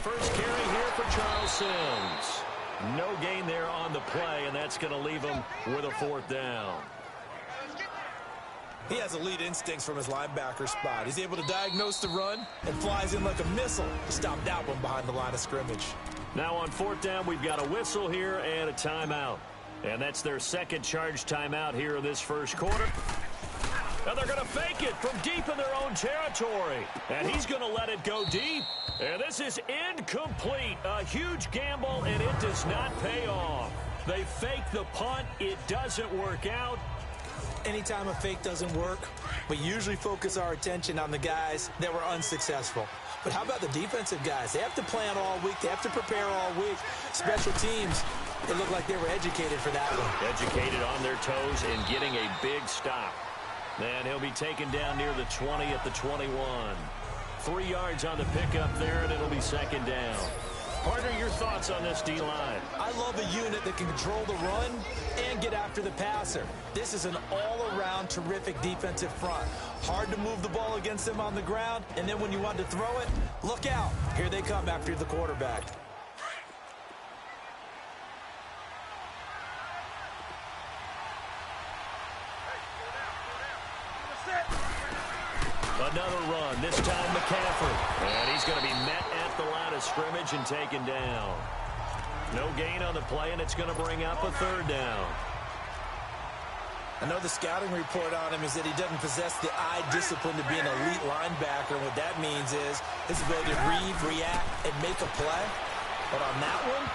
first carry here for Charles Sims. No gain there on the play, and that's going to leave him with a 4th down. He has elite instincts from his linebacker spot. He's able to diagnose the run and flies in like a missile to stop that one behind the line of scrimmage. Now on 4th down, we've got a whistle here and a timeout. And that's their second charge timeout here in this first quarter. And they're going to fake it from deep in their own territory. And he's going to let it go deep. And this is incomplete. A huge gamble, and it does not pay off. They fake the punt. It doesn't work out. Anytime a fake doesn't work, we usually focus our attention on the guys that were unsuccessful. But how about the defensive guys? They have to plan all week. They have to prepare all week. Special teams, it looked like they were educated for that one. Educated on their toes and getting a big stop. And he'll be taken down near the 20 at the 21. 3 yards on the pickup there, and it'll be 2nd down. Partner, your thoughts on this D-line? I love a unit that can control the run and get after the passer. This is an all-around terrific defensive front. Hard to move the ball against them on the ground, and then when you want to throw it, look out. Here they come after the quarterback. Another run, this time McCaffrey. And he's going to be met at the line of scrimmage and taken down. No gain on the play, and it's going to bring up a 3rd down. I know the scouting report on him is that he doesn't possess the eye discipline to be an elite linebacker. And what that means is his ability to read, react, and make a play. But on that one,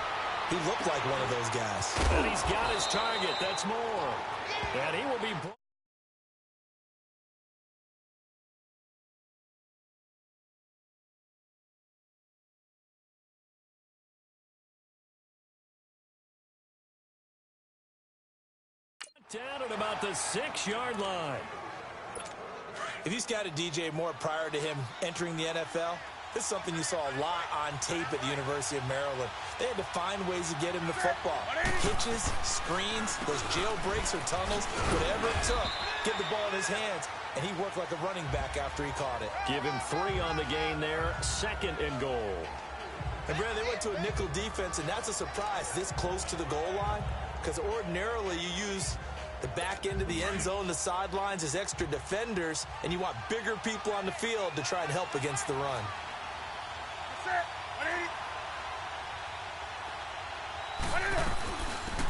he looked like one of those guys. And he's got his target. That's more. And he will be... down at about the 6-yard line. If you scouted DJ Moore prior to him entering the NFL, this is something you saw a lot on tape at the University of Maryland. They had to find ways to get him to football. Hitches, screens, those jailbreaks or tunnels, whatever it took, get the ball in his hands, and he worked like a running back after he caught it. Give him 3 on the gain there, 2nd and goal. And Brad, they went to a nickel defense, and that's a surprise this close to the goal line, because ordinarily you use the back end of the end zone, the sidelines as extra defenders, and you want bigger people on the field to try and help against the run.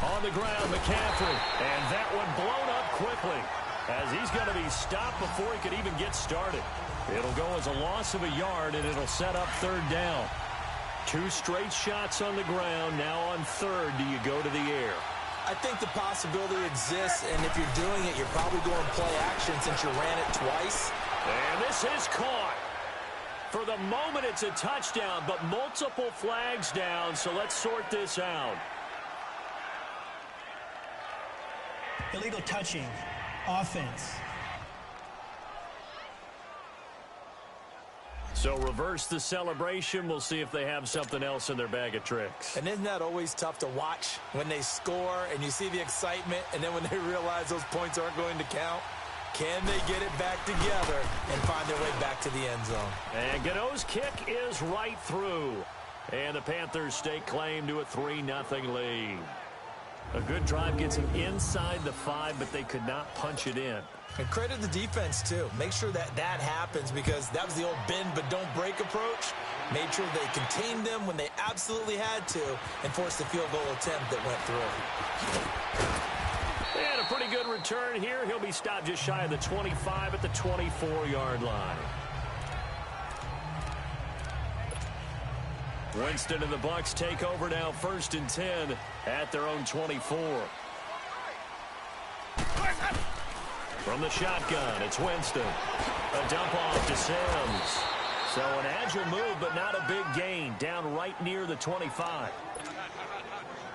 On the ground, McCaffrey, and that one blown up quickly as he's going to be stopped before he could even get started. It'll go as a loss of a yard, and it'll set up 3rd down. 2 straight shots on the ground. Now on 3rd, do you go to the air? I think the possibility exists, and if you're doing it, you're probably going play action since you ran it twice. And this is caught. For the moment, it's a touchdown, but multiple flags down, so let's sort this out. Illegal touching, offense. So reverse the celebration. We'll see if they have something else in their bag of tricks. And isn't that always tough to watch when they score and you see the excitement, and then when they realize those points aren't going to count? Can they get it back together and find their way back to the end zone? And Gano's kick is right through. And the Panthers stake claim to a 3-0 lead. A good drive gets them inside the 5, but they could not punch it in. And credit the defense, too. Make sure that that happens, because that was the old bend but don't break approach. Made sure they contained them when they absolutely had to and forced the field goal attempt that went through. And a pretty good return here. He'll be stopped just shy of the 25 at the 24-yard line. Winston and the Bucs take over now, 1st and 10 at their own 24. From the shotgun, it's Winston. A dump off to Sims. So an agile move, but not a big gain. Down right near the 25.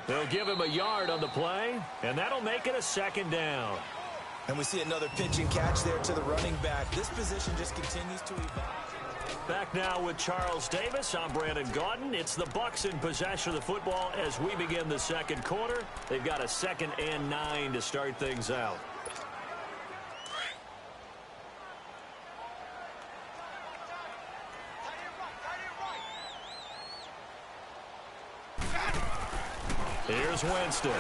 They'll give him a yard on the play, and that'll make it a 2nd down. And we see another pitch and catch there to the running back. This position just continues to evolve. Back now with Charles Davis. I'm Brandon Gaudin. It's the Bucs in possession of the football as we begin the 2nd quarter. They've got a 2nd and 9 to start things out. Here's Winston.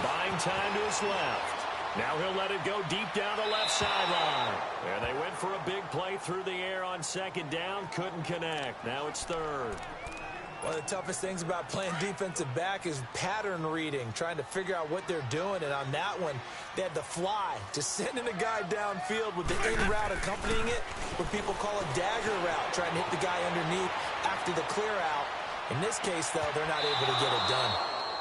Buying time to his left. Now he'll let it go deep down the left sideline. And they went for a big play through the air on second down. Couldn't connect. Now it's third. One of the toughest things about playing defensive back is pattern reading, trying to figure out what they're doing. And on that one, they had the fly, just sending a guy downfield with the in route accompanying it, what people call a dagger route, trying to hit the guy underneath after the clear out. In this case, though, they're not able to get it done.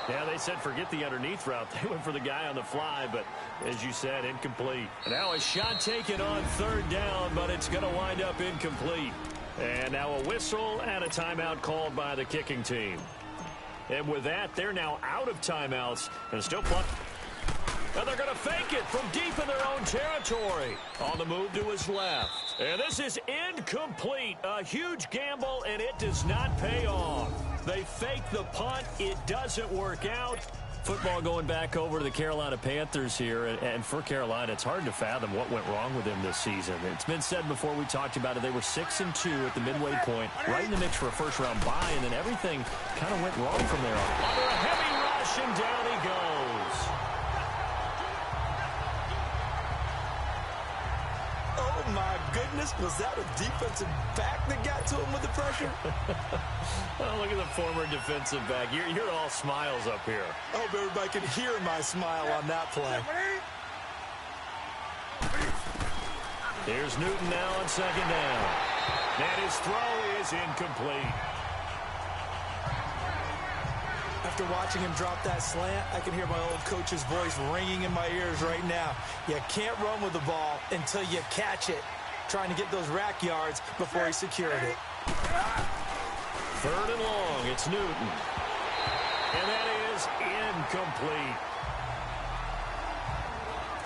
Yeah, they said forget the underneath route. They went for the guy on the fly, but as you said, incomplete. Now a shot taken on third down, but it's going to wind up incomplete. And now a whistle and a timeout called by the kicking team. And with that, they're now out of timeouts and still playing. And they're going to fake it from deep in their own territory. On the move to his left. And this is incomplete. A huge gamble, and it does not pay off. They fake the punt. It doesn't work out. Football going back over to the Carolina Panthers here, and for Carolina, it's hard to fathom what went wrong with them this season. It's been said before, we talked about it, they were 6-2 at the midway point, right in the mix for a first-round bye, and then everything kind of went wrong from there on. Under a heavy rush, and down he goes. Oh, my goodness. Was that a defensive back that got to him with the pressure? Oh, look at the former defensive back. You're all smiles up here. I hope everybody can hear my smile on that play. Here's Newton now on second down. And his throw is incomplete. After watching him drop that slant, I can hear my old coach's voice ringing in my ears right now. You can't run with the ball until you catch it. Trying to get those rack yards before he secured it. Third and long, it's Newton. And that is incomplete.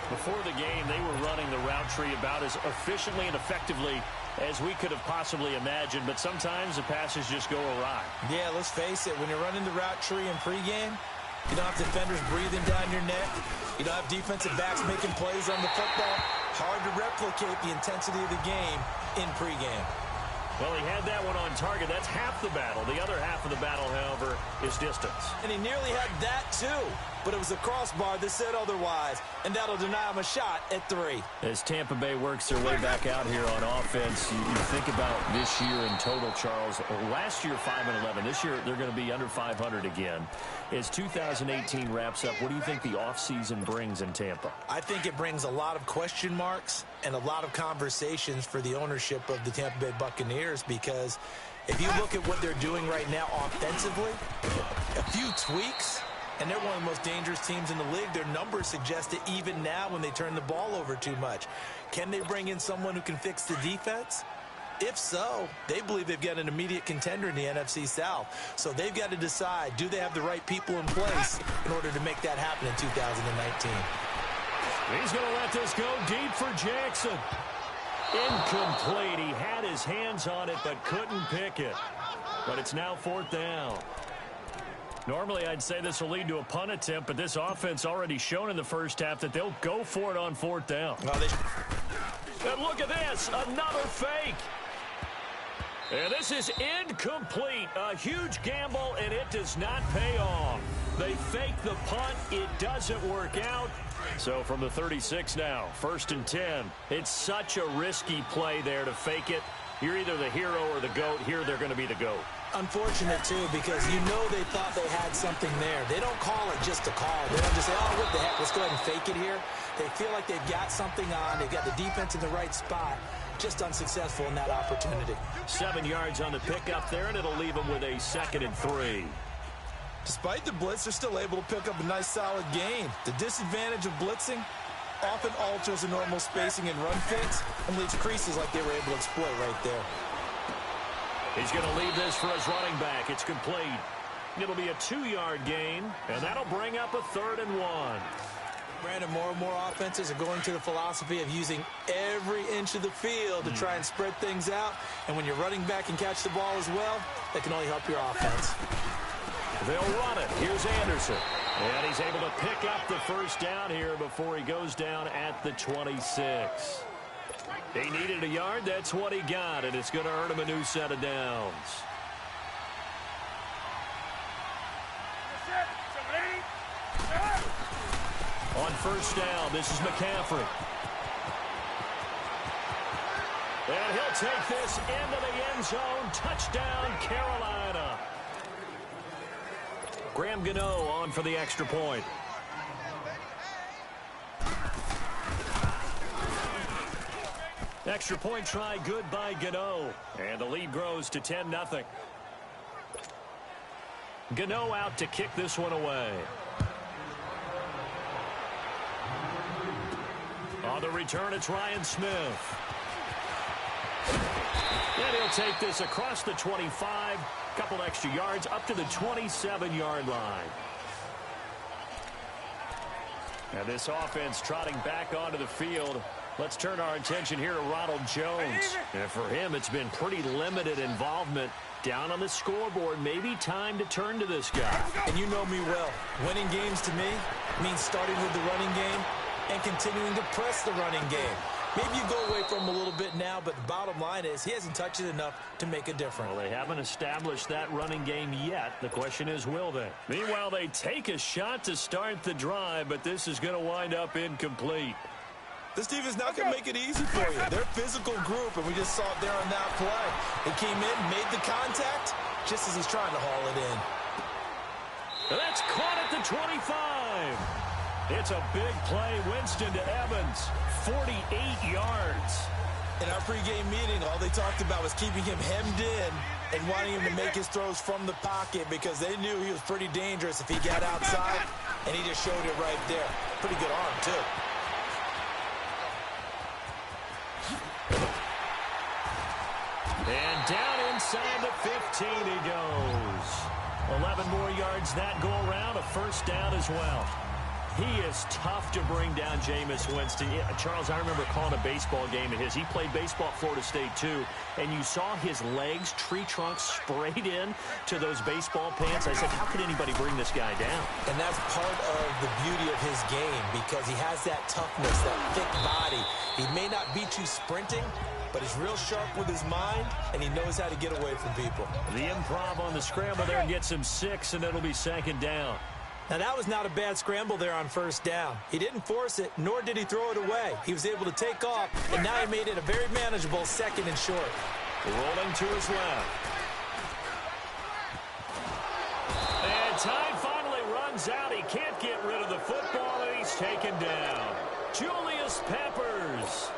Before the game, they were running the route tree about as efficiently and effectively as we could have possibly imagined, but sometimes the passes just go awry. Yeah, let's face it, when you're running the route tree in pregame, you don't have defenders breathing down your neck. You don't have defensive backs making plays on the football. Hard to replicate the intensity of the game in pregame. Well, he had that one on target. That's half the battle. The other half of the battle, however, is distance. And he nearly had that, too. But it was a crossbar that said otherwise, and that'll deny him a shot at 3. As Tampa Bay works their way back out here on offense, you think about this year in total, Charles. Last year, 5-11. This year, they're going to be under 500 again. As 2018 wraps up, what do you think the offseason brings in Tampa? I think it brings a lot of question marks and a lot of conversations for the ownership of the Tampa Bay Buccaneers, because if you look at what they're doing right now offensively, a few tweaks, and they're one of the most dangerous teams in the league. Their numbers suggest that even now when they turn the ball over too much. Can they bring in someone who can fix the defense? If so, they believe they've got an immediate contender in the NFC South. So they've got to decide, do they have the right people in place in order to make that happen in 2019? He's going to let this go deep for Jackson. Incomplete. He had his hands on it but couldn't pick it. But it's now fourth down. Normally, I'd say this will lead to a punt attempt, but this offense already shown in the first half that they'll go for it on fourth down. And look at this, another fake. And this is incomplete. A huge gamble, and it does not pay off. They fake the punt. It doesn't work out. So from the 36 now, 1st and 10. It's such a risky play there to fake it. You're either the hero or the GOAT. Here they're going to be the GOAT. Unfortunate, too, because you know they thought they had something there. They don't call it just a call. They don't just say, oh, what the heck, let's go ahead and fake it here. They feel like they've got something on. They've got the defense in the right spot. Just unsuccessful in that opportunity. 7 yards on the pickup there, and it'll leave them with a 2nd and 3. Despite the blitz, they're still able to pick up a nice, solid gain. The disadvantage of blitzing often alters the normal spacing and run fits and leaves creases like they were able to exploit right there. He's going to leave this for his running back. It's complete. It'll be a 2-yard gain, and that'll bring up a 3rd and 1. Brandon, more and more offenses are going to the philosophy of using every inch of the field to try and spread things out. And when your running back can catch the ball as well, that can only help your offense. They'll run it. Here's Anderson. And he's able to pick up the first down here before he goes down at the 26. He needed a yard. That's what he got, and it's going to earn him a new set of downs. On first down, this is McCaffrey. And he'll take this into the end zone. Touchdown, Carolina. Graham Gano on for the extra point. Extra point try good by Gano. And the lead grows to 10-0. Gano out to kick this one away. On the return, it's Ryan Smith. And he'll take this across the 25. Couple extra yards up to the 27-yard line. And this offense trotting back onto the field. Let's turn our attention here to Ronald Jones. And for him, it's been pretty limited involvement. Down on the scoreboard, maybe time to turn to this guy. And you know me well. Winning games to me means starting with the running game and continuing to press the running game. Maybe you go away from him a little bit now, but the bottom line is he hasn't touched it enough to make a difference. Well, they haven't established that running game yet. The question is, will they? Meanwhile, they take a shot to start the drive, but this is going to wind up incomplete. This team is not going to make it easy for you. They're a physical group, and we just saw it there on that play. They came in, made the contact, just as he's trying to haul it in. That's caught at the 25. It's a big play. Winston to Evans, 48 yards. In our pregame meeting, all they talked about was keeping him hemmed in and wanting him to make his throws from the pocket because they knew he was pretty dangerous if he got outside, and he just showed it right there. Pretty good arm, too. And down inside the 15 he goes. 11 more yards that go around, a first down as well. He is tough to bring down, Jameis Winston. Charles, I remember calling a baseball game of his. He played baseball at Florida State, too, and you saw his legs, tree trunks sprayed in to those baseball pants. I said, how could anybody bring this guy down? And that's part of the beauty of his game because he has that toughness, that thick body. He may not beat you sprinting, but he's real sharp with his mind, and he knows how to get away from people. The improv on the scramble there gets him 6, and it'll be second down. Now, that was not a bad scramble there on first down. He didn't force it, nor did he throw it away. He was able to take off, and now he made it a very manageable second and short. Rolling to his left. And time finally runs out. He can't get rid of the football, and he's taken down. Julius Peppers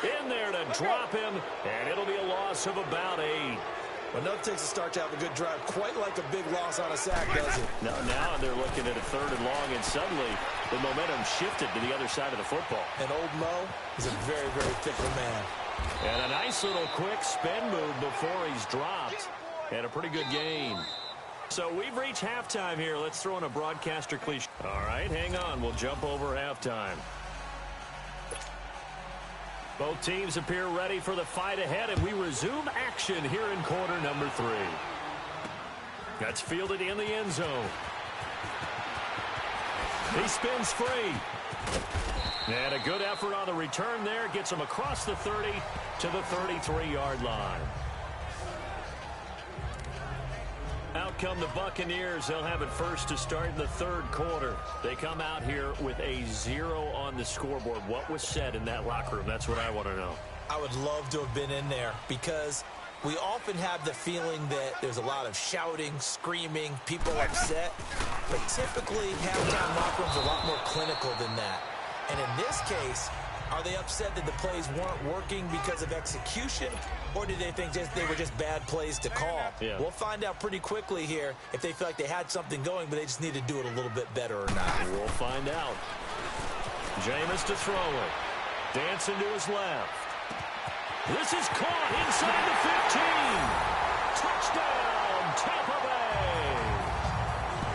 in there to drop him, and it'll be a loss of about 8. Well, enough takes a start to have a good drive, quite like a big loss on a sack, does it? Now they're looking at a 3rd and long, and suddenly the momentum shifted to the other side of the football. And old Mo is a very, very fickle man. And a nice little quick spin move before he's dropped. And a pretty good gain. So we've reached halftime here. Let's throw in a broadcaster cliche. All right, hang on. We'll jump over halftime. Both teams appear ready for the fight ahead, and we resume action here in quarter number 3. That's fielded in the end zone. He spins free. And a good effort on the return there. Gets him across the 30 to the 33-yard line. Out come the Buccaneers. They'll have it first to start in the 3rd quarter. They come out here with a 0 on the scoreboard. What was said in that locker room? That's what I want to know. I would love to have been in there because we often have the feeling that there's a lot of shouting, screaming, people upset. But typically, halftime locker rooms are a lot more clinical than that. And in this case, are they upset that the plays weren't working because of execution, or did they think they were just bad plays to call? Yeah. We'll find out pretty quickly here if they feel like they had something going, but they just need to do it a little bit better or not. We'll find out. Jameis to throw it. Dancing to his left. This is caught inside the 15. Touchdown, Tampa Bay.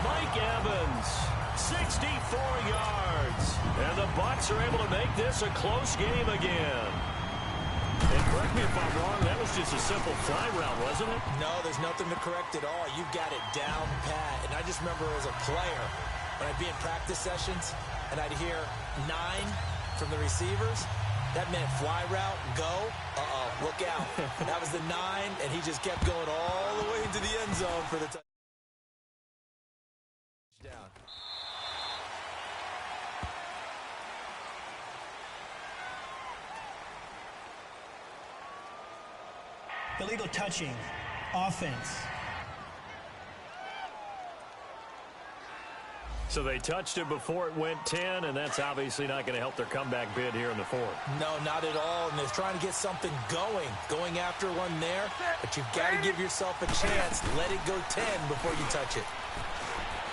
Mike Evans, 64 yards. And the Bucs are able to make this a close game again. And correct me if I'm wrong, that was just a simple fly route, wasn't it? No, there's nothing to correct at all. You've got it down pat. And I just remember as a player, when I'd be in practice sessions and I'd hear 9 from the receivers, that meant fly route, go, look out. That was the 9, and he just kept going all the way into the end zone for the touchdown. Illegal touching. Offense. So they touched it before it went 10, and that's obviously not going to help their comeback bid here in the fourth. No, not at all, and they're trying to get something going after one there, but you've got to give yourself a chance. Let it go 10 before you touch it.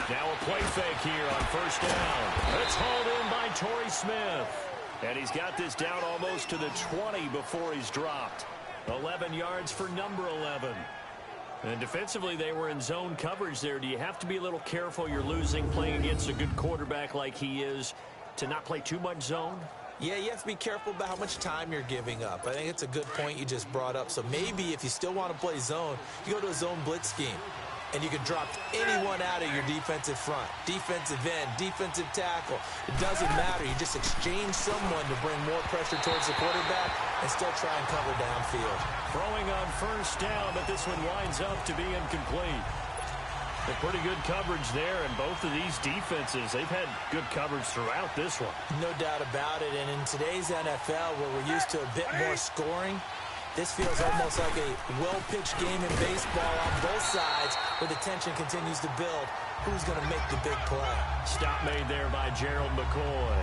Now a play fake here on first down. It's hauled in by Torrey Smith, and he's got this down almost to the 20 before he's dropped. 11 yards for number 11. And defensively, they were in zone coverage there. Do you have to be a little careful? You're losing playing against a good quarterback like he is to not play too much zone? Yeah, you have to be careful about how much time you're giving up. I think it's a good point you just brought up. So maybe if you still want to play zone, you go to a zone blitz scheme. And you can drop anyone out of your defensive front, defensive end, defensive tackle. It doesn't matter. You just exchange someone to bring more pressure towards the quarterback and still try and cover downfield. Throwing on first down, but this one winds up to be incomplete. A pretty good coverage there, and both of these defenses, they've had good coverage throughout this one. No doubt about it, and in today's NFL, where we're used to a bit more scoring, this feels almost like a well-pitched game in baseball on both sides where the tension continues to build. Who's going to make the big play? Stop made there by Gerald McCoy.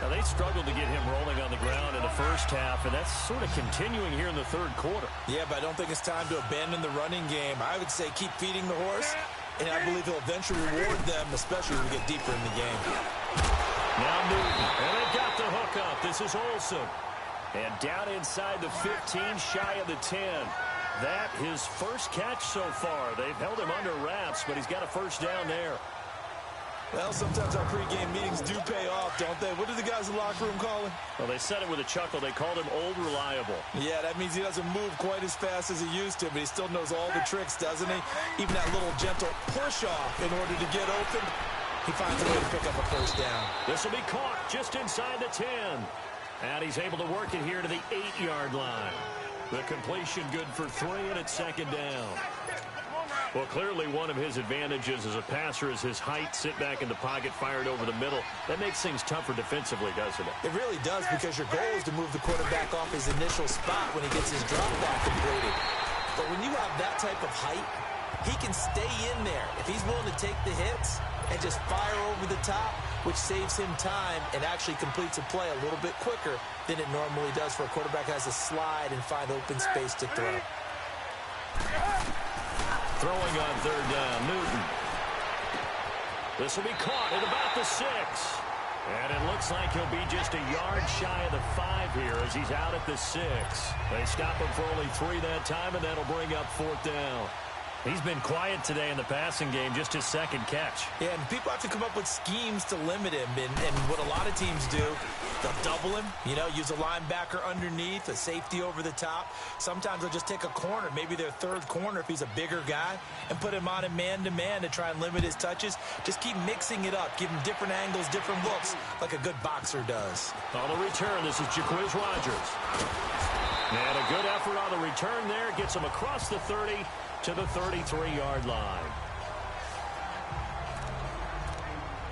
Now, they struggled to get him rolling on the ground in the first half, and that's sort of continuing here in the third quarter. Yeah, but I don't think it's time to abandon the running game. I would say keep feeding the horse, and I believe he'll eventually reward them, especially as we get deeper in the game. Now Newton, and they've got the hook up. This is Olsen. And down inside the 15, shy of the 10. That his first catch so far. They've held him under wraps, but he's got a first down there. Well, sometimes our pregame meetings do pay off, don't they? What do the guys in the locker room call him? Well, they said it with a chuckle. They called him Old Reliable. Yeah, that means he doesn't move quite as fast as he used to, but he still knows all the tricks, doesn't he? Even that little gentle push-off in order to get open. He finds a way to pick up a first down. This will be caught just inside the 10. And he's able to work it here to the 8-yard line. The completion good for 3, and it's second down. Well, clearly one of his advantages as a passer is his height. Sit back in the pocket, fired over the middle. That makes things tougher defensively, doesn't it? It really does, because your goal is to move the quarterback off his initial spot when he gets his drop back completed. But when you have that type of height, he can stay in there. If he's willing to take the hits and just fire over the top, which saves him time and actually completes a play a little bit quicker than it normally does for a quarterback who has to slide and find open space to throw. Throwing on third down, Newton. This will be caught at about the 6. And it looks like he'll be just a yard shy of the 5 here as he's out at the 6. They stop him for only 3 that time, and that'll bring up fourth down. He's been quiet today in the passing game, just his second catch. Yeah, and people have to come up with schemes to limit him. And what a lot of teams do, they'll double him, use a linebacker underneath, a safety over the top. Sometimes they'll just take a corner, maybe their third corner if he's a bigger guy, and put him on a man-to-man to try and limit his touches. Just keep mixing it up, give him different angles, different looks, like a good boxer does. On the return, this is Jaquiz Rogers. And a good effort on the return there. Gets him across the 30 to the 33-yard line.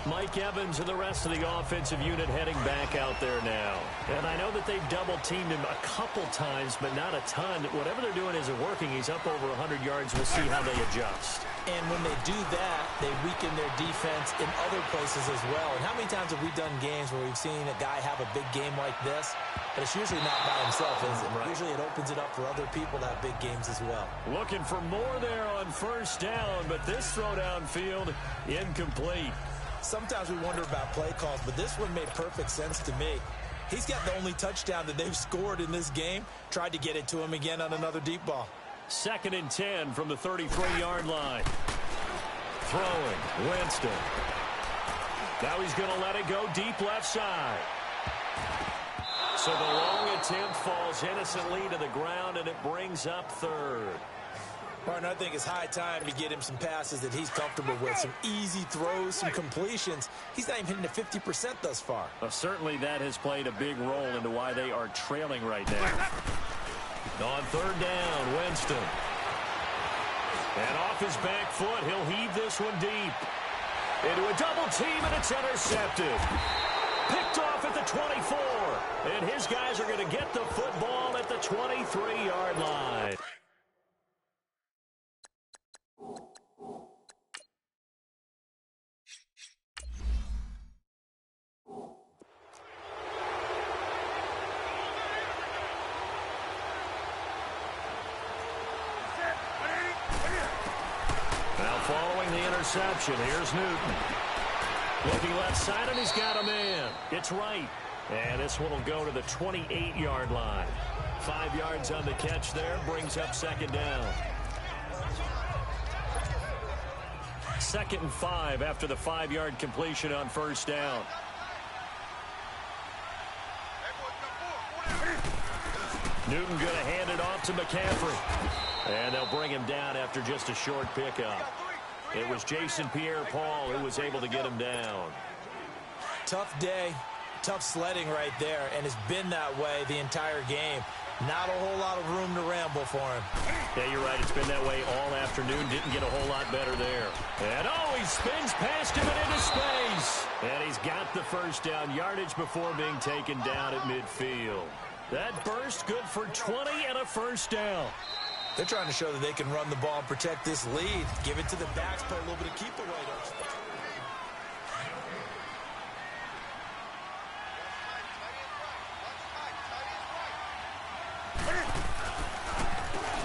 Mike Evans and the rest of the offensive unit heading back out there now. And I know that they've double-teamed him a couple times, but not a ton. Whatever they're doing isn't working. He's up over 100 yards. We'll see how they adjust. And when they do that, they weaken their defense in other places as well. And how many times have we done games where we've seen a guy have a big game like this, but it's usually not by himself, is it? Right. Usually it opens it up for other people to have big games as well. Looking for more there on first down, but this throw downfield incomplete. Sometimes we wonder about play calls, but this one made perfect sense to me. He's got the only touchdown that they've scored in this game. Tried to get it to him again on another deep ball. 2nd and 10 from the 33-yard line. Throwing, Winston. Now he's going to let it go deep left side. So the long attempt falls innocently to the ground, and it brings up third. Martin, I think it's high time to get him some passes that he's comfortable with, some easy throws, some completions. He's not even hitting the 50% thus far. Well, certainly that has played a big role into why they are trailing right now. On third down, Winston. And off his back foot, he'll heave this one deep. into a double team, and it's intercepted. Picked off at the 24. And his guys are going to get the football at the 23-yard line. Now following the interception, here's Newton. Looking left side, and he's got a man. It's right. And this one will go to the 28-yard line. 5 yards on the catch there, brings up second down. 2nd and 5 after the 5-yard completion on first down. Newton going to hand it off to McCaffrey. And they'll bring him down after just a short pickup. It was Jason Pierre-Paul who was able to get him down. Tough day, tough sledding right there, and it's been that way the entire game. Not a whole lot of room to ramble for him. Yeah, you're right. It's been that way all afternoon. Didn't get a whole lot better there. And, he spins past him and into space. And he's got the first down, yardage before being taken down at midfield. That burst good for 20 and a first down. They're trying to show that they can run the ball and protect this lead. Give it to the backs, play a little bit of keep away.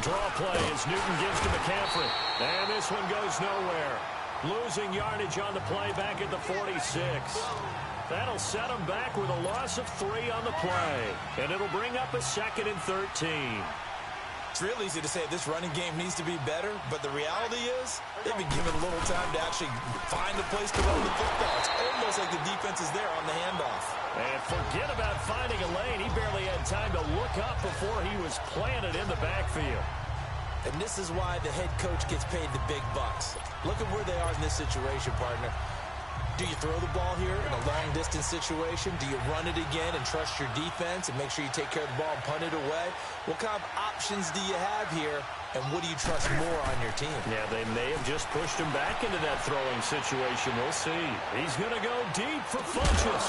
Draw play as Newton gives to McCaffrey. And this one goes nowhere. Losing yardage on the play back at the 46. That'll set them back with a loss of 3 on the play. And it'll bring up a 2nd and 13. It's real easy to say this running game needs to be better, but the reality is they've been given a little time to actually find a place to run the football. It's almost like the defense is there on the handoff. And forget about finding a lane. He barely had time to look up before he was planted in the backfield. And this is why the head coach gets paid the big bucks. Look at where they are in this situation, partner. Do you throw the ball here in a long-distance situation? Do you run it again and trust your defense and make sure you take care of the ball and punt it away? What kind of options do you have here, and what do you trust more on your team? Yeah, they may have just pushed him back into that throwing situation. We'll see. He's going to go deep for Funchess.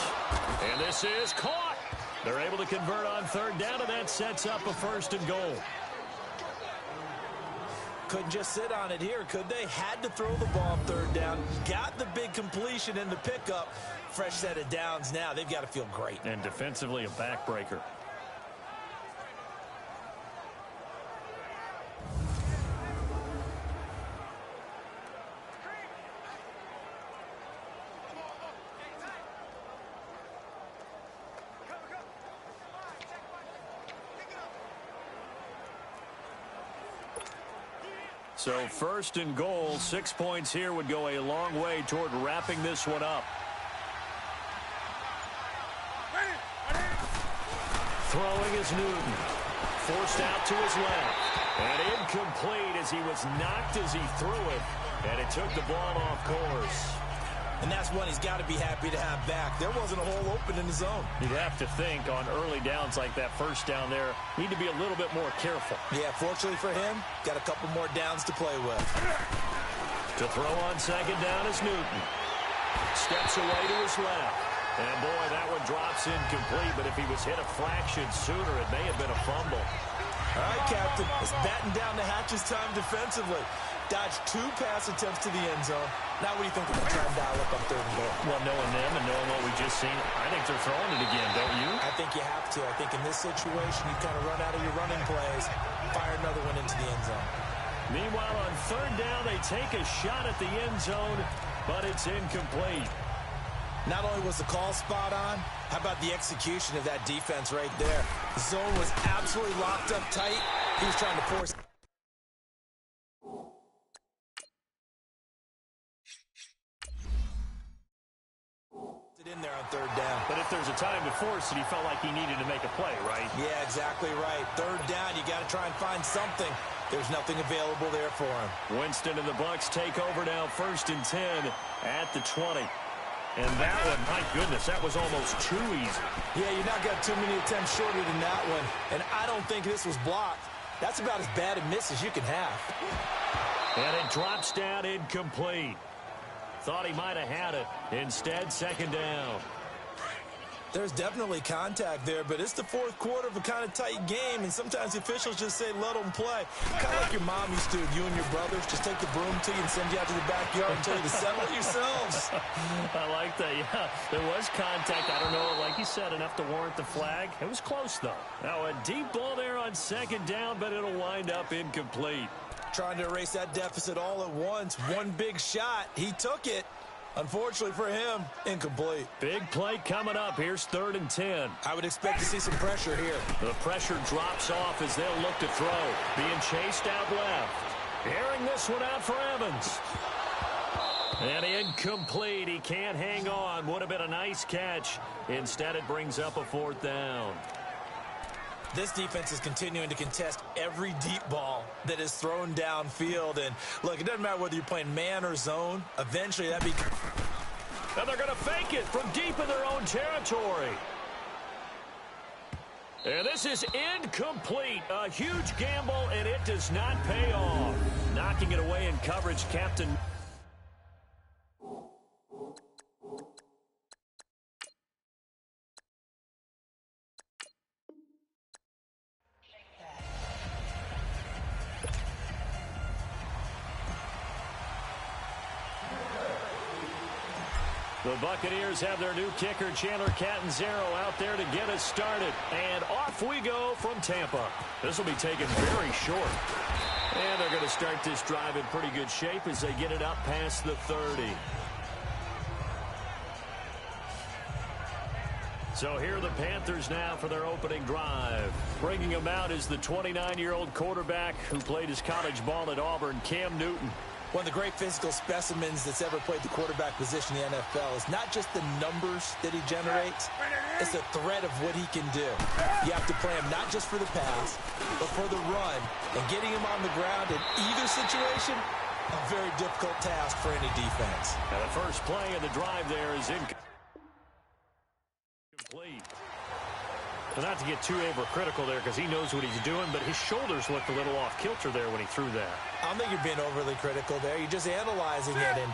And this is caught. They're able to convert on 3rd down, and that sets up a 1st and goal. Couldn't just sit on it here, could they? Had to throw the ball on 3rd down. Got the big completion in the pickup. Fresh set of downs now. They've got to feel great. And defensively, a backbreaker. So 1st and goal, 6 points here would go a long way toward wrapping this one up. Throwing is Newton. Forced out to his left. And incomplete as he was knocked as he threw it. And it took the ball off course. And that's one he's got to be happy to have back. There wasn't a hole open in the zone. You'd have to think on early downs like that 1st down there, need to be a little bit more careful. Yeah, fortunately for him, got a couple more downs to play with. To throw on 2nd down is Newton. Steps away to his left. And boy, that one drops incomplete, but if he was hit a fraction sooner, it may have been a fumble. All right, Captain, it's batten down the hatches time defensively. Dodged 2 pass attempts to the end zone. Now what do you think they're trying to dial up on 3rd and goal? Well, knowing them and knowing what we just seen, I think they're throwing it again, don't you? I think you have to. I think in this situation, you kind of run out of your running plays, fire another one into the end zone. Meanwhile, on 3rd down, they take a shot at the end zone, but it's incomplete. Not only was the call spot on, how about the execution of that defense right there? The zone was absolutely locked up tight. He was trying to force it in there on 3rd down. But if there's a time to force it, he felt like he needed to make a play, right? Yeah, exactly right. 3rd down, you got to try and find something. There's nothing available there for him. Winston and the Bucs take over now, 1st and 10 at the 20. And that one, my goodness, that was almost too easy. Yeah, you're not got too many attempts shorter than that one. And I don't think this was blocked. That's about as bad a miss as you can have. And it drops down incomplete. Thought he might have had it. Instead, second down. There's definitely contact there, but it's the fourth quarter of a kind of tight game, and sometimes the officials just say, let them play. Kind of like your mom used to, you and your brothers, just take the broom to you and send you out to the backyard and tell you to settle it yourselves. I like that, yeah. There was contact. I don't know, like you said, enough to warrant the flag. It was close, though. Now, a deep ball there on second down, but it'll wind up incomplete. Trying to erase that deficit all at once. One big shot. He took it. Unfortunately for him, incomplete. Big play coming up. Here's 3rd and 10. I would expect to see some pressure here. The pressure drops off as they'll look to throw. Being chased out left. Airing this one out for Evans. And incomplete. He can't hang on. Would have been a nice catch. Instead, it brings up a 4th down. This defense is continuing to contest every deep ball that is thrown downfield. And, look, it doesn't matter whether you're playing man or zone. Eventually, that becomes... And they're going to fake it from deep in their own territory. And this is incomplete. A huge gamble, and it does not pay off. Knocking it away in coverage, Captain... The Buccaneers have their new kicker, Chandler Catanzaro, out there to get us started. And off we go from Tampa. This will be taken very short. And they're going to start this drive in pretty good shape as they get it up past the 30. So here are the Panthers now for their opening drive. Bringing them out is the 29-year-old quarterback who played his college ball at Auburn, Cam Newton. One of the great physical specimens that's ever played the quarterback position in the NFL is not just the numbers that he generates, it's the threat of what he can do. You have to play him not just for the pass, but for the run. And getting him on the ground in either situation, a very difficult task for any defense. And the first play of the drive there is incomplete. And not to get too overcritical there because he knows what he's doing, but his shoulders looked a little off kilter there when he threw that. I don't think you're being overly critical there. You're just analyzing it, and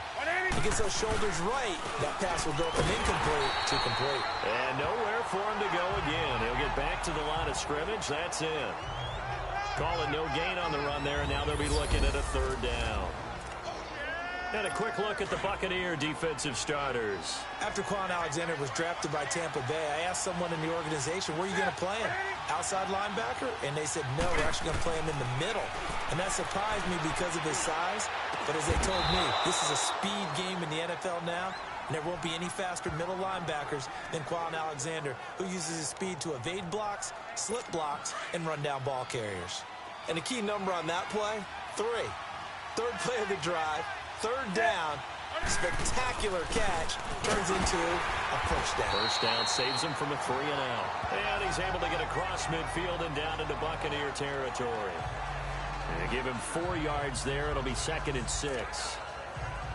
he gets those shoulders right. That pass will go from incomplete to complete. And nowhere for him to go again. He'll get back to the line of scrimmage. That's it. Calling no gain on the run there, and now they'll be looking at a 3rd down. And a quick look at the Buccaneer defensive starters. After Quan Alexander was drafted by Tampa Bay, I asked someone in the organization, where are you going to play him? Outside linebacker? And they said, no, we're actually going to play him in the middle. And that surprised me because of his size. But as they told me, this is a speed game in the NFL now, and there won't be any faster middle linebackers than Quan Alexander, who uses his speed to evade blocks, slip blocks, and run down ball carriers. And the key number on that play, 3. 3rd play of the drive. 3rd down, spectacular catch, turns into a first down. First down saves him from a 3-and-out. And he's able to get across midfield and down into Buccaneer territory. And give him 4 yards there. It'll be 2nd and 6.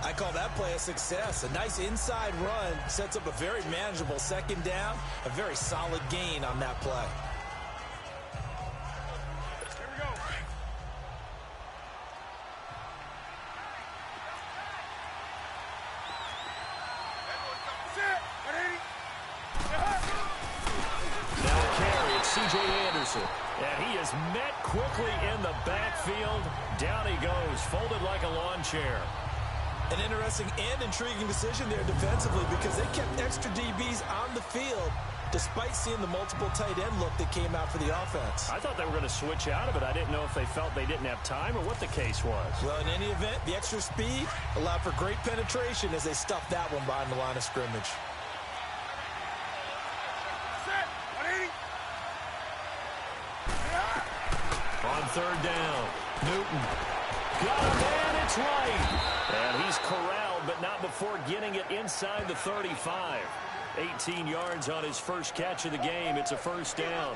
I call that play a success. A nice inside run sets up a very manageable 2nd down, a very solid gain on that play. And he is met quickly in the backfield. Down he goes, folded like a lawn chair. An interesting and intriguing decision there defensively because they kept extra DBs on the field despite seeing the multiple tight end look that came out for the offense. I thought they were going to switch out of it. I didn't know if they felt they didn't have time or what the case was. Well, in any event, the extra speed allowed for great penetration as they stuffed that one behind the line of scrimmage. On 3rd down, Newton got him, and it's right. And he's corralled, but not before getting it inside the 35. 18 yards on his first catch of the game. It's a first down.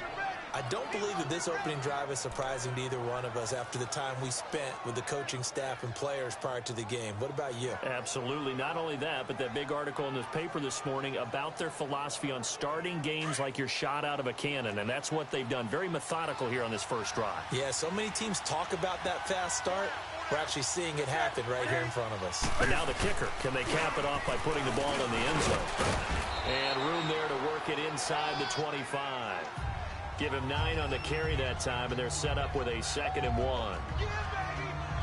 I don't believe that this opening drive is surprising to either one of us after the time we spent with the coaching staff and players prior to the game. What about you? Absolutely. Not only that, but that big article in the paper this morning about their philosophy on starting games like you're shot out of a cannon, and that's what they've done. Very methodical here on this first drive. Yeah, so many teams talk about that fast start. We're actually seeing it happen right here in front of us. And now the kicker. Can they cap it off by putting the ball in the end zone? And room there to work it inside the 25. Give him 9 on the carry that time, and they're set up with a 2nd and 1.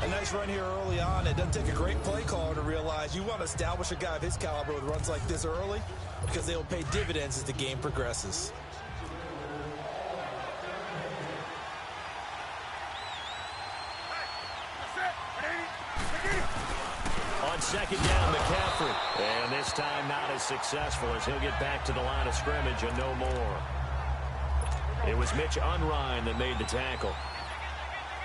A nice run here early on. It doesn't take a great play caller to realize you want to establish a guy of his caliber with runs like this early because they will pay dividends as the game progresses. On 2nd down, McCaffrey. And this time not as successful as he'll get back to the line of scrimmage and no more. It was Mitch Unrein that made the tackle.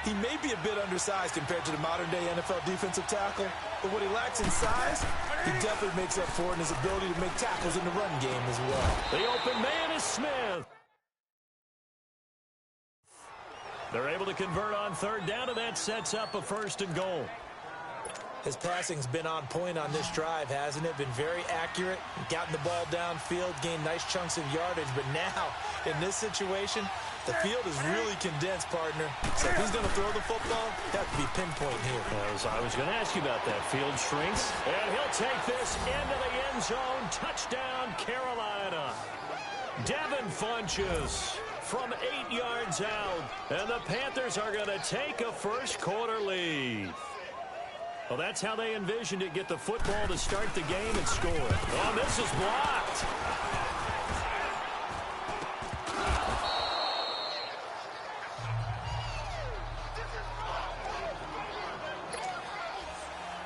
He may be a bit undersized compared to the modern-day NFL defensive tackle, but what he lacks in size, he definitely makes up for it in his ability to make tackles in the run game as well. The open man is Smith. They're able to convert on 3rd down, and that sets up a 1st and goal. His passing's been on point on this drive, hasn't it? Been very accurate, gotten the ball downfield, gained nice chunks of yardage, but now, in this situation, the field is really condensed, partner. So if he's going to throw the football, he'll have to be pinpoint here. I was going to ask you about that. Field shrinks, and he'll take this into the end zone. Touchdown, Carolina. Devin Funchess from 8 yards out, and the Panthers are going to take a first-quarter lead. Well, that's how they envisioned it. Get the football to start the game and score. Oh, this is blocked.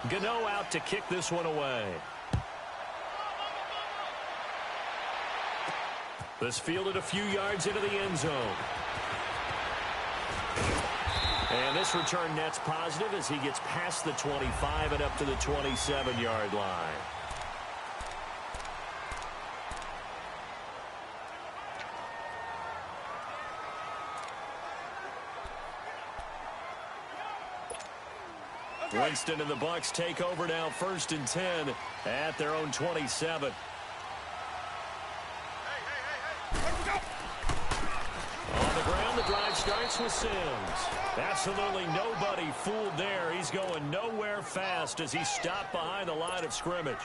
Gano out to kick this one away. This fielded a few yards into the end zone. And this return net's positive as he gets past the 25 and up to the 27-yard line. Winston and the Bucs take over now, 1st and 10 at their own 27. On the ground, the drive starts with Sims. Absolutely nobody fooled there. He's going nowhere fast as he stopped behind the line of scrimmage.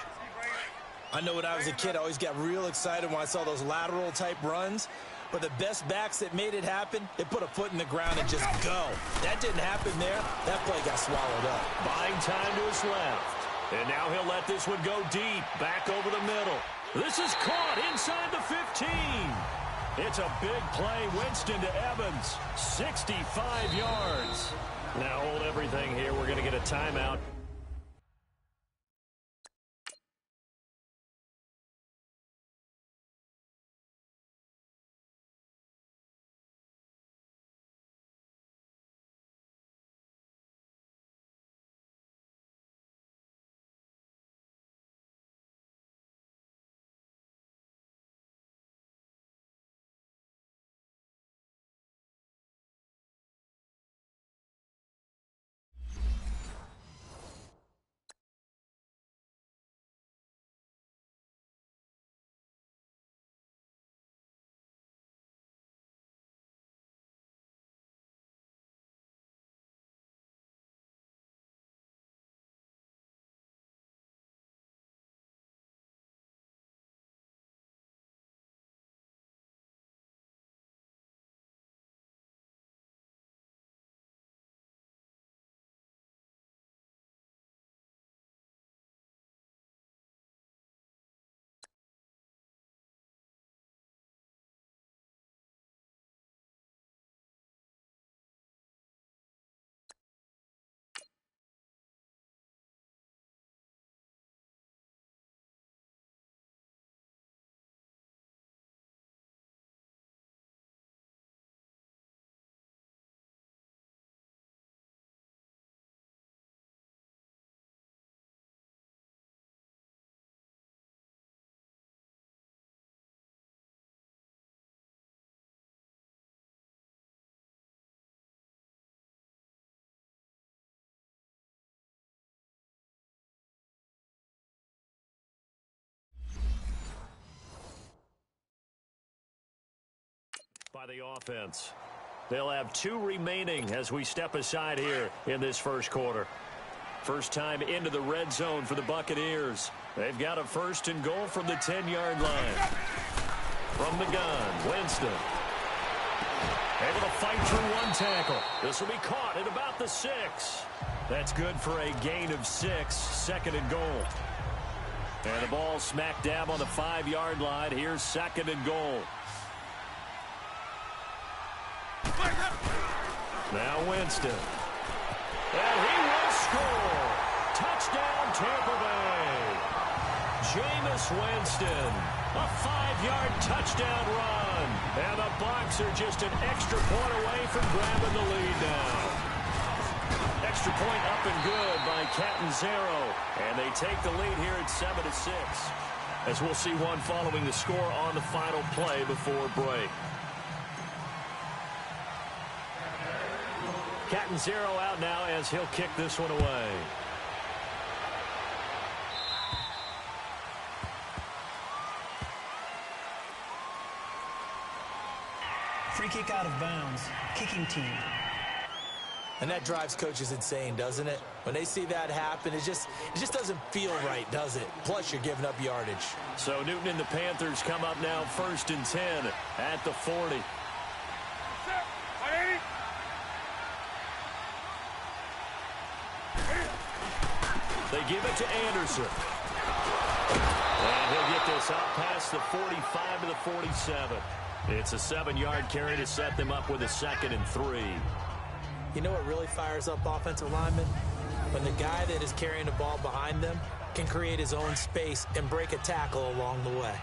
I know when I was a kid, I always got real excited when I saw those lateral-type runs. But the best backs that made it happen, they put a foot in the ground and just go. That didn't happen there. That play got swallowed up. Buying time to his left. And now he'll let this one go deep, back over the middle. This is caught inside the 15. It's a big play. Winston to Evans, 65 yards. Now hold everything here. We're going to get a timeout. By the offense. They'll have 2 remaining as we step aside here in this first quarter. First time into the red zone for the Buccaneers. They've got a 1st and goal from the 10-yard line. From the gun, Winston. Able to fight through one tackle. This will be caught at about the 6. That's good for a gain of 6, 2nd and goal. And the ball smack dab on the 5-yard line. Here's 2nd and goal. Now Winston. And he will score. Touchdown, Tampa Bay. Jameis Winston. A 5-yard touchdown run. And the Bucs are just an extra point away from grabbing the lead now. Extra point up and good by Catanzaro. And they take the lead here at 7-6. As we'll see one following the score on the final play before break. Catanzaro out now as he'll kick this one away. Free kick out of bounds. Kicking team. And that drives coaches insane, doesn't it? When they see that happen, it just doesn't feel right, does it? Plus, you're giving up yardage. So Newton and the Panthers come up now 1st and 10 at the 40. They give it to Anderson. And he'll get this out past the 45 to the 47. It's a 7-yard carry to set them up with a 2nd and 3. You know what really fires up offensive linemen? When the guy that is carrying the ball behind them can create his own space and break a tackle along the way.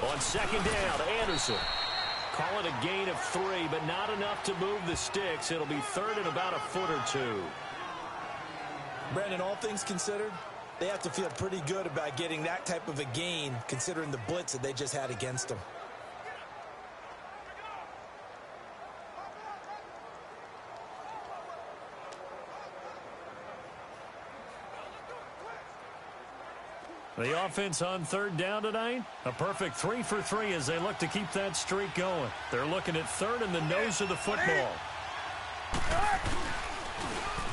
On 2nd down, Anderson. Call it a gain of 3, but not enough to move the sticks. It'll be 3rd and about a foot or 2. Brandon, all things considered, they have to feel pretty good about getting that type of a gain, considering the blitz that they just had against them. The offense on 3rd down tonight, a perfect 3 for 3 as they look to keep that streak going. They're looking at 3rd in the nose of the football.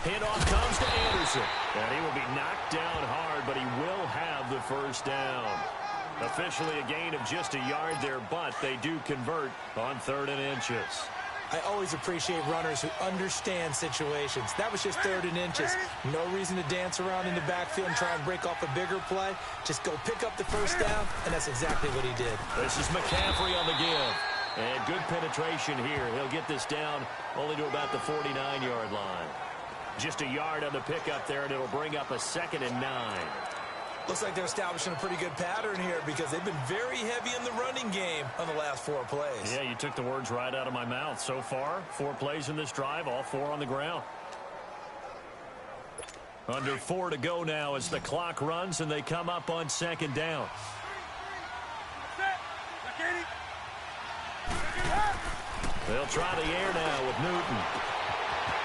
Handoff comes to Anderson. And he will be knocked down hard, but he will have the 1st down. Officially a gain of just a yard there, but they do convert on 3rd and inches. I always appreciate runners who understand situations. That was just 3rd and inches. No reason to dance around in the backfield and try and break off a bigger play. Just go pick up the 1st down, and that's exactly what he did. This is McCaffrey on the give. And good penetration here. He'll get this down only to about the 49-yard line. Just a yard on the pickup there, and it'll bring up a 2nd and 9. Looks like they're establishing a pretty good pattern here because they've been very heavy in the running game on the last 4 plays. Yeah, you took the words right out of my mouth. So far, 4 plays in this drive, all 4 on the ground. Under 4 to go now as the clock runs and they come up on 2nd down. They'll try the air now with Newton.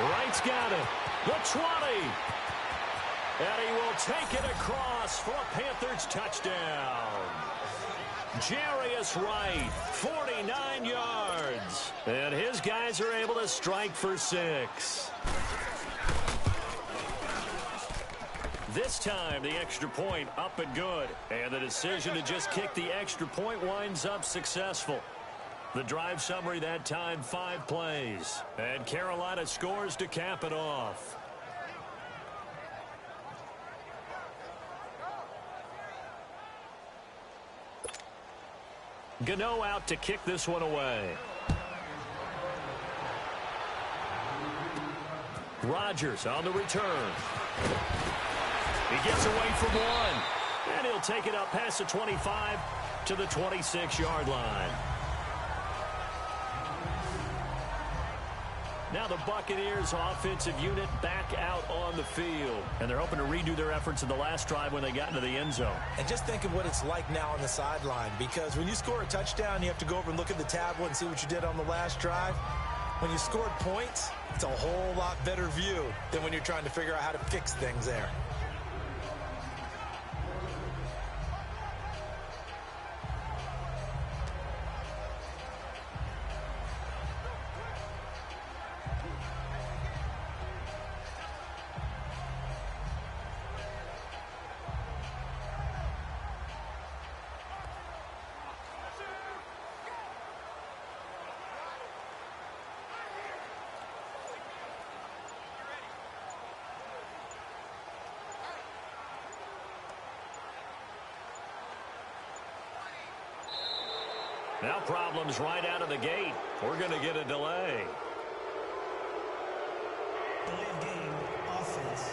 Wright's got it. The 20. And he will take it across for a Panthers touchdown. Jarius Wright, 49 yards. And his guys are able to strike for 6. This time, the extra point up and good. And the decision to just kick the extra point winds up successful. The drive summary that time, 5 plays. And Carolina scores to cap it off. Gano out to kick this one away. Rodgers on the return. He gets away from 1. And he'll take it up past the 25 to the 26-yard line. Now the Buccaneers offensive unit back out on the field. And they're hoping to redo their efforts in the last drive when they got into the end zone. And just think of what it's like now on the sideline. Because when you score a touchdown, you have to go over and look at the tablet and see what you did on the last drive. When you scored points, it's a whole lot better view than when you're trying to figure out how to fix things there. Now problems right out of the gate. We're going to get a delay. Delay of game, offense.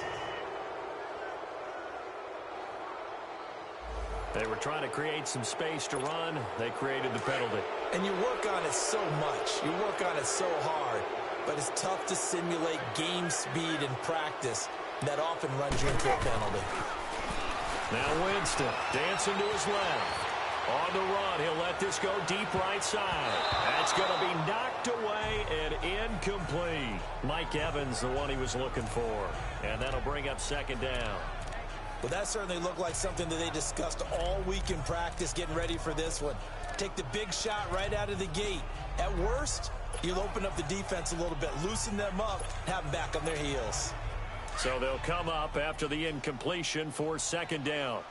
They were trying to create some space to run. They created the penalty. And you work on it so much. You work on it so hard. But it's tough to simulate game speed in practice. That often runs you into a penalty. Now Winston dancing to his left. On the run, he'll let this go deep right side. That's going to be knocked away and incomplete. Mike Evans, the one he was looking for. And that'll bring up second down. Well, that certainly looked like something that they discussed all week in practice, getting ready for this one. Take the big shot right out of the gate. At worst, you'll open up the defense a little bit, loosen them up, have them back on their heels. So they'll come up after the incompletion for second down.